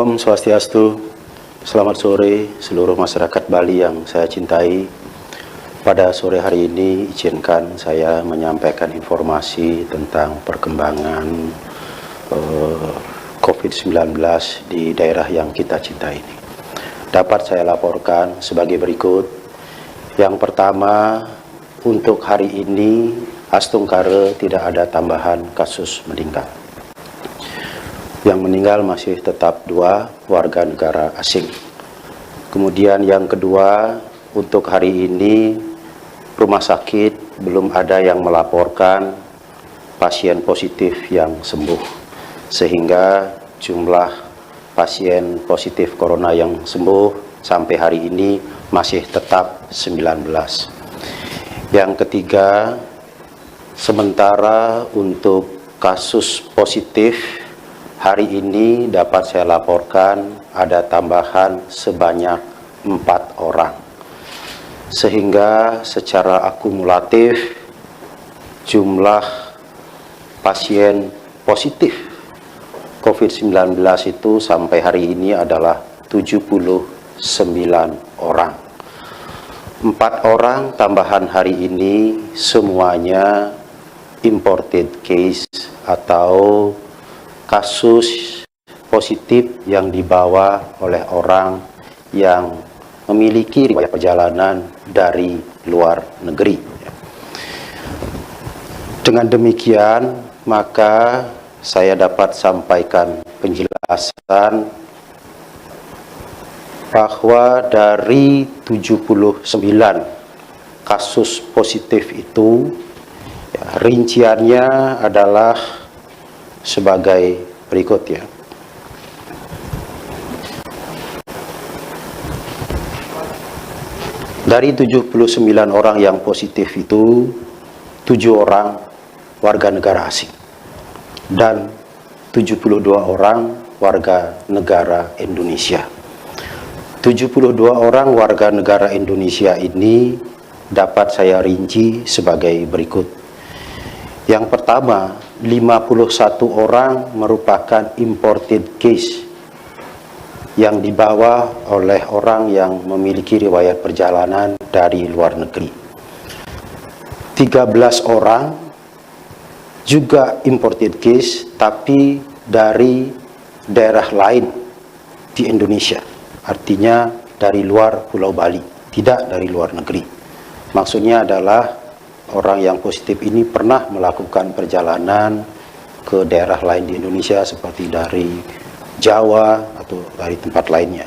Om Swastiastu, selamat sore seluruh masyarakat Bali yang saya cintai. Pada sore hari ini izinkan saya menyampaikan informasi tentang perkembangan COVID-19 di daerah yang kita cintai ini. Dapat saya laporkan sebagai berikut. Yang pertama, untuk hari ini Astungkare tidak ada tambahan kasus meninggal. Yang meninggal masih tetap 2 warga negara asing. Kemudian yang kedua, untuk hari ini rumah sakit belum ada yang melaporkan pasien positif yang sembuh, sehingga jumlah pasien positif corona yang sembuh sampai hari ini masih tetap 19. Yang ketiga, sementara untuk kasus positif hari ini dapat saya laporkan ada tambahan sebanyak 4 orang. Sehingga secara akumulatif jumlah pasien positif COVID-19 itu sampai hari ini adalah 79 orang. 4 orang tambahan hari ini semuanya imported case atau kasus positif yang dibawa oleh orang yang memiliki riwayat perjalanan dari luar negeri. Dengan demikian, maka saya dapat sampaikan penjelasan bahwa dari 79 kasus positif itu, rinciannya adalah sebagai berikut ya. Dari 79 orang yang positif itu, 7 orang warga negara asing dan 72 orang warga negara Indonesia. 72 orang warga negara Indonesia ini dapat saya rinci sebagai berikut. Yang pertama, 51 orang merupakan imported case yang dibawa oleh orang yang memiliki riwayat perjalanan dari luar negeri. 13 orang juga imported case tapi dari daerah lain di Indonesia. Artinya dari luar Pulau Bali, tidak dari luar negeri. Maksudnya adalah orang yang positif ini pernah melakukan perjalanan ke daerah lain di Indonesia seperti dari Jawa atau dari tempat lainnya.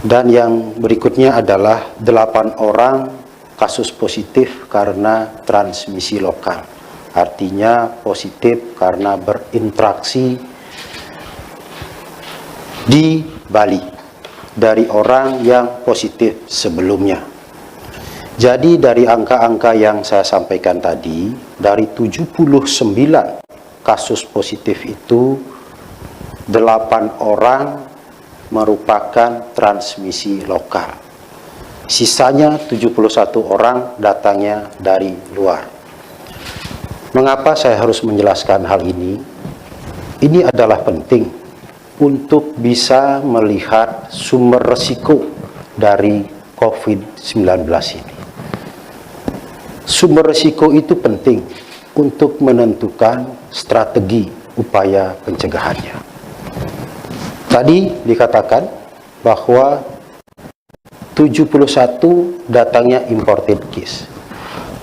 Dan yang berikutnya adalah 8 orang kasus positif karena transmisi lokal. Artinya positif karena berinteraksi di Bali dari orang yang positif sebelumnya. Jadi dari angka-angka yang saya sampaikan tadi, dari 79 kasus positif itu, 8 orang merupakan transmisi lokal. Sisanya 71 orang datangnya dari luar. Mengapa saya harus menjelaskan hal ini? Ini adalah penting untuk bisa melihat sumber resiko dari COVID-19 ini. Sumber risiko itu penting untuk menentukan strategi upaya pencegahannya. Tadi dikatakan bahwa 71 datangnya imported case.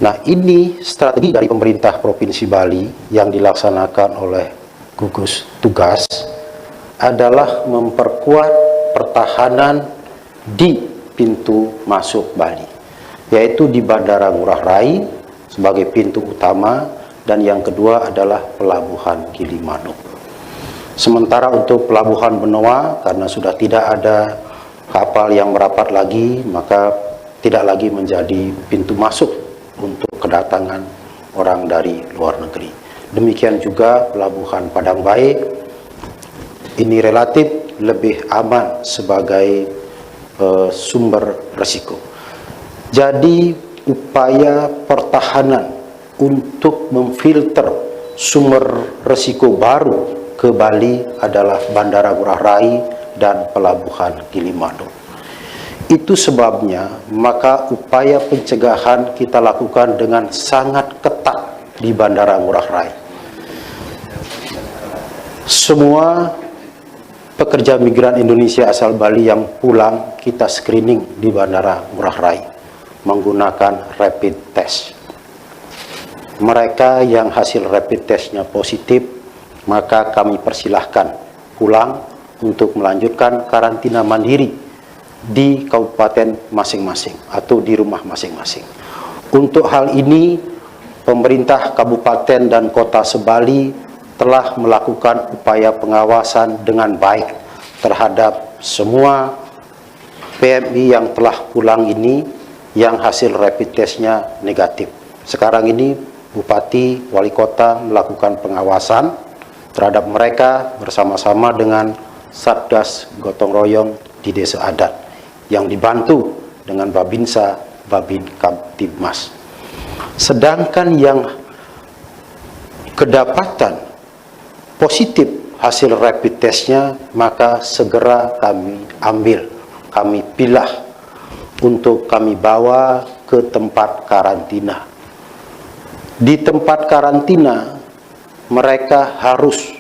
Nah, ini strategi dari pemerintah Provinsi Bali yang dilaksanakan oleh gugus tugas adalah memperkuat pertahanan di pintu masuk Bali, yaitu di Bandara Ngurah Rai sebagai pintu utama, dan yang kedua adalah Pelabuhan Gilimanuk. Sementara untuk Pelabuhan Benoa, karena sudah tidak ada kapal yang merapat lagi, maka tidak lagi menjadi pintu masuk untuk kedatangan orang dari luar negeri. Demikian juga Pelabuhan Padang Baik, ini relatif lebih aman sebagai sumber risiko. Jadi upaya pertahanan untuk memfilter sumber risiko baru ke Bali adalah Bandara Ngurah Rai dan Pelabuhan Gilimanuk. Itu sebabnya maka upaya pencegahan kita lakukan dengan sangat ketat di Bandara Ngurah Rai. Semua pekerja migran Indonesia asal Bali yang pulang kita screening di Bandara Ngurah Rai menggunakan rapid test. Mereka yang hasil rapid testnya positif, maka kami persilahkan pulang untuk melanjutkan karantina mandiri di kabupaten masing-masing atau di rumah masing-masing. Untuk hal ini, pemerintah kabupaten dan kota Sebali telah melakukan upaya pengawasan dengan baik terhadap semua PMI yang telah pulang ini yang hasil rapid testnya negatif. Sekarang ini Bupati, Wali Kota melakukan pengawasan terhadap mereka bersama-sama dengan Satgas Gotong Royong di Desa Adat yang dibantu dengan Babinsa, Babin Kamtibmas. Sedangkan yang kedapatan positif hasil rapid testnya, maka segera kami ambil, kami pilah untuk kami bawa ke tempat karantina. Di tempat karantina, mereka harus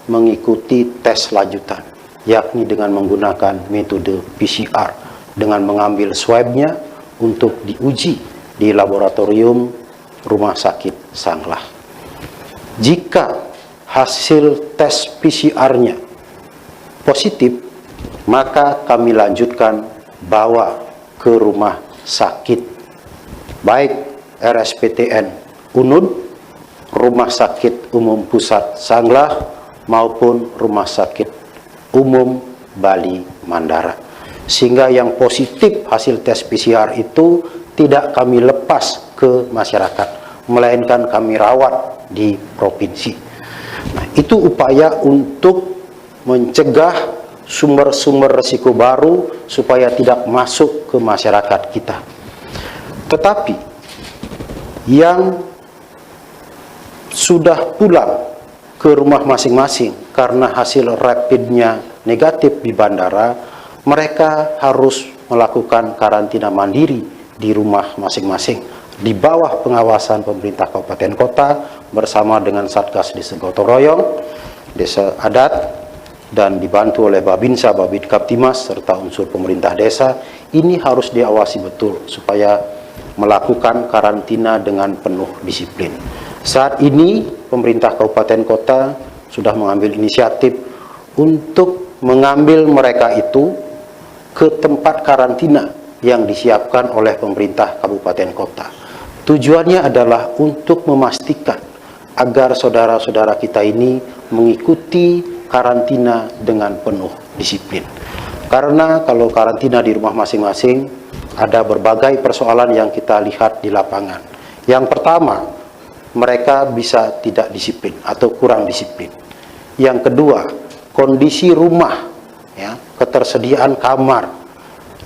mengikuti tes lanjutan, yakni dengan menggunakan metode PCR, dengan mengambil swabnya untuk diuji di laboratorium Rumah Sakit Sanglah. Jika hasil tes PCR-nya positif, maka kami lanjutkan bawa ke rumah sakit, baik RSPTN UNUD, Rumah Sakit Umum Pusat Sanglah, maupun Rumah Sakit Umum Bali Mandara. Sehingga yang positif hasil tes PCR itu tidak kami lepas ke masyarakat, melainkan kami rawat di provinsi. Nah, itu upaya untuk mencegah sumber-sumber risiko baru supaya tidak masuk ke masyarakat kita. Tetapi yang sudah pulang ke rumah masing-masing karena hasil rapidnya negatif di bandara, mereka harus melakukan karantina mandiri di rumah masing-masing di bawah pengawasan pemerintah kabupaten kota bersama dengan Satgas Desa Gotong Royong, Desa Adat, dan dibantu oleh Babinsa, Babin Kamtibmas, serta unsur pemerintah desa. Ini harus diawasi betul supaya melakukan karantina dengan penuh disiplin. Saat ini pemerintah kabupaten kota sudah mengambil inisiatif untuk mengambil mereka itu ke tempat karantina yang disiapkan oleh pemerintah kabupaten kota. Tujuannya adalah untuk memastikan agar saudara-saudara kita ini mengikuti karantina dengan penuh disiplin. Karena kalau karantina di rumah masing-masing, ada berbagai persoalan yang kita lihat di lapangan. Yang pertama, mereka bisa tidak disiplin atau kurang disiplin. Yang kedua, kondisi rumah, ya, ketersediaan kamar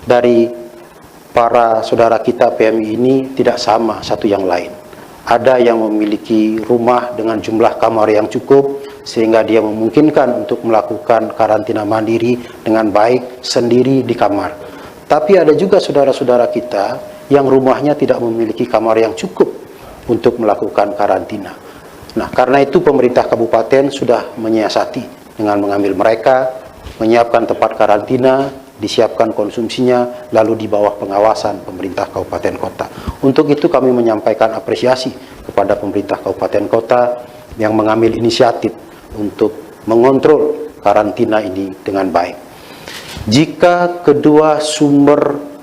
dari para saudara kita PMI ini tidak sama satu yang lain. Ada yang memiliki rumah dengan jumlah kamar yang cukup sehingga dia memungkinkan untuk melakukan karantina mandiri dengan baik sendiri di kamar. Tapi ada juga saudara-saudara kita yang rumahnya tidak memiliki kamar yang cukup untuk melakukan karantina. Nah, karena itu pemerintah kabupaten sudah menyiasati dengan mengambil mereka, menyiapkan tempat karantina, disiapkan konsumsinya, lalu di bawah pengawasan pemerintah kabupaten kota. Untuk itu kami menyampaikan apresiasi kepada pemerintah kabupaten kota yang mengambil inisiatif untuk mengontrol karantina ini dengan baik. Jika kedua sumber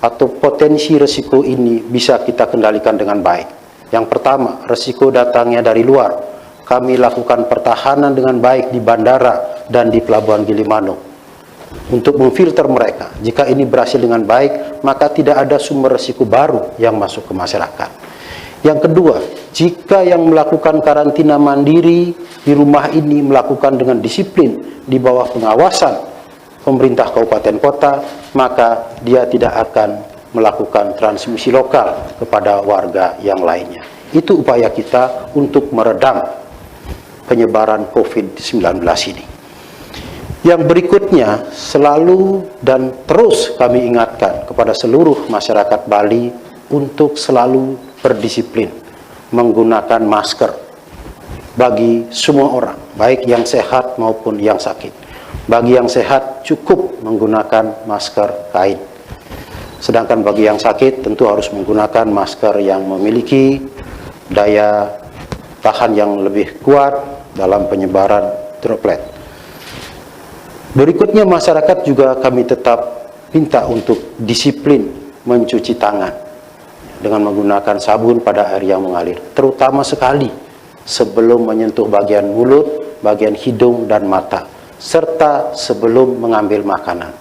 atau potensi risiko ini bisa kita kendalikan dengan baik. Yang pertama, risiko datangnya dari luar. Kami lakukan pertahanan dengan baik di bandara dan di Pelabuhan Gilimanuk untuk memfilter mereka. Jika ini berhasil dengan baik, maka tidak ada sumber risiko baru yang masuk ke masyarakat. Yang kedua, jika yang melakukan karantina mandiri di rumah ini melakukan dengan disiplin di bawah pengawasan pemerintah kabupaten kota, maka dia tidak akan melakukan transmisi lokal kepada warga yang lainnya. Itu upaya kita untuk meredam penyebaran COVID-19 ini. Yang berikutnya, selalu dan terus kami ingatkan kepada seluruh masyarakat Bali untuk selalu berdisiplin menggunakan masker bagi semua orang, baik yang sehat maupun yang sakit. Bagi yang sehat cukup menggunakan masker kain. Sedangkan bagi yang sakit tentu harus menggunakan masker yang memiliki daya tahan yang lebih kuat dalam penyebaran droplet. Berikutnya, masyarakat juga kami tetap minta untuk disiplin mencuci tangan dengan menggunakan sabun pada air yang mengalir, terutama sekali sebelum menyentuh bagian mulut, bagian hidung dan mata, serta sebelum mengambil makanan.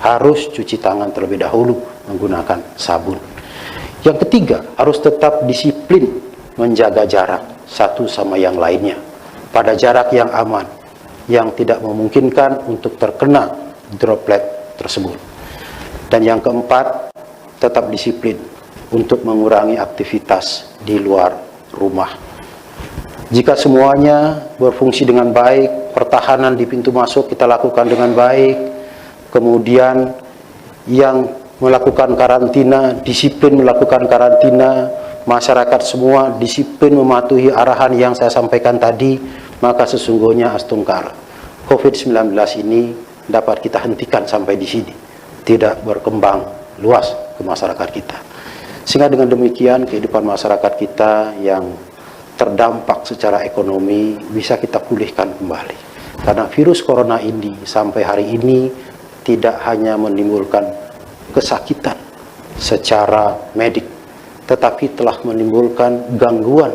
Harus cuci tangan terlebih dahulu menggunakan sabun. Yang ketiga, harus tetap disiplin menjaga jarak satu sama yang lainnya pada jarak yang aman, yang tidak memungkinkan untuk terkena droplet tersebut. Dan yang keempat, tetap disiplin untuk mengurangi aktivitas di luar rumah. Jika semuanya berfungsi dengan baik, pertahanan di pintu masuk kita lakukan dengan baik, kemudian yang melakukan karantina, disiplin melakukan karantina, masyarakat semua disiplin mematuhi arahan yang saya sampaikan tadi, maka sesungguhnya astungkar COVID-19 ini dapat kita hentikan sampai di sini, tidak berkembang luas ke masyarakat kita. Sehingga dengan demikian kehidupan masyarakat kita yang terdampak secara ekonomi bisa kita pulihkan kembali. Karena virus corona ini sampai hari ini tidak hanya menimbulkan kesakitan secara medik, tetapi telah menimbulkan gangguan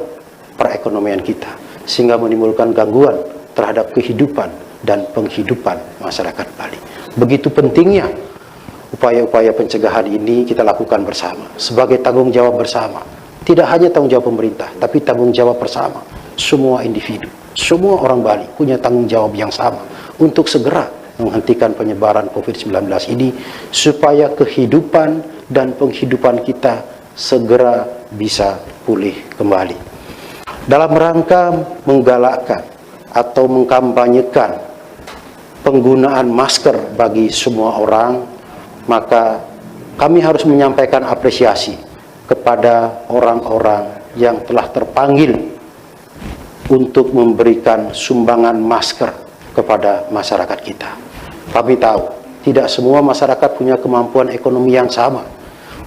perekonomian kita, sehingga menimbulkan gangguan terhadap kehidupan dan penghidupan masyarakat Bali. Begitu pentingnya upaya-upaya pencegahan ini kita lakukan bersama, sebagai tanggung jawab bersama. Tidak hanya tanggung jawab pemerintah, tapi tanggung jawab bersama. Semua individu, semua orang Bali punya tanggung jawab yang sama untuk segera menghentikan penyebaran COVID-19 ini, supaya kehidupan dan penghidupan kita segera bisa pulih kembali. Dalam rangka menggalakkan atau mengkampanyekan penggunaan masker bagi semua orang, maka kami harus menyampaikan apresiasi kepada orang-orang yang telah terpanggil untuk memberikan sumbangan masker kepada masyarakat kita. Kami tahu tidak semua masyarakat punya kemampuan ekonomi yang sama.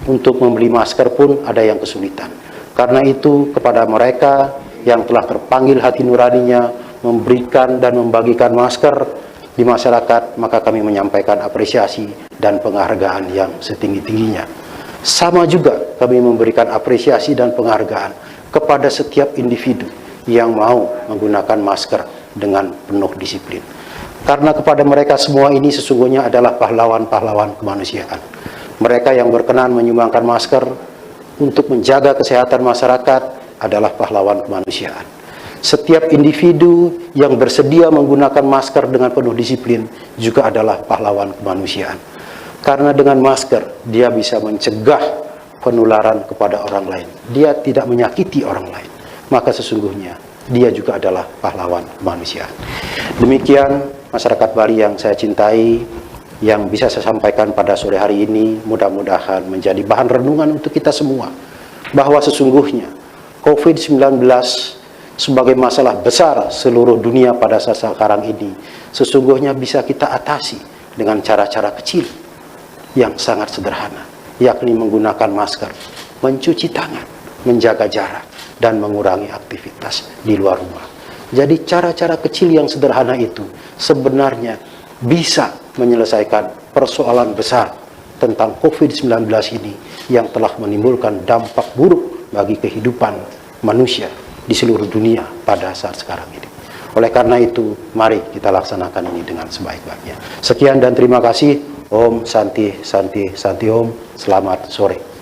Untuk membeli masker pun ada yang kesulitan. Karena itu kepada mereka yang telah terpanggil hati nuraninya memberikan dan membagikan masker di masyarakat, maka kami menyampaikan apresiasi dan penghargaan yang setinggi-tingginya. Sama juga kami memberikan apresiasi dan penghargaan kepada setiap individu yang mau menggunakan masker dengan penuh disiplin. Karena kepada mereka semua ini sesungguhnya adalah pahlawan-pahlawan kemanusiaan. Mereka yang berkenan menyumbangkan masker untuk menjaga kesehatan masyarakat adalah pahlawan kemanusiaan. Setiap individu yang bersedia menggunakan masker dengan penuh disiplin juga adalah pahlawan kemanusiaan. Karena dengan masker dia bisa mencegah penularan kepada orang lain. Dia tidak menyakiti orang lain. Maka sesungguhnya dia juga adalah pahlawan kemanusiaan. Demikian masyarakat Bali yang saya cintai, yang bisa saya sampaikan pada sore hari ini, mudah-mudahan menjadi bahan renungan untuk kita semua, bahwa sesungguhnya COVID-19 sebagai masalah besar seluruh dunia pada saat sekarang ini, sesungguhnya bisa kita atasi dengan cara-cara kecil yang sangat sederhana, yakni menggunakan masker, mencuci tangan, menjaga jarak, dan mengurangi aktivitas di luar rumah. Jadi cara-cara kecil yang sederhana itu sebenarnya bisa menyelesaikan persoalan besar tentang COVID-19 ini yang telah menimbulkan dampak buruk bagi kehidupan manusia di seluruh dunia pada saat sekarang ini. Oleh karena itu, mari kita laksanakan ini dengan sebaik-baiknya. Sekian dan terima kasih. Om Santi Santi Santi Om. Selamat sore.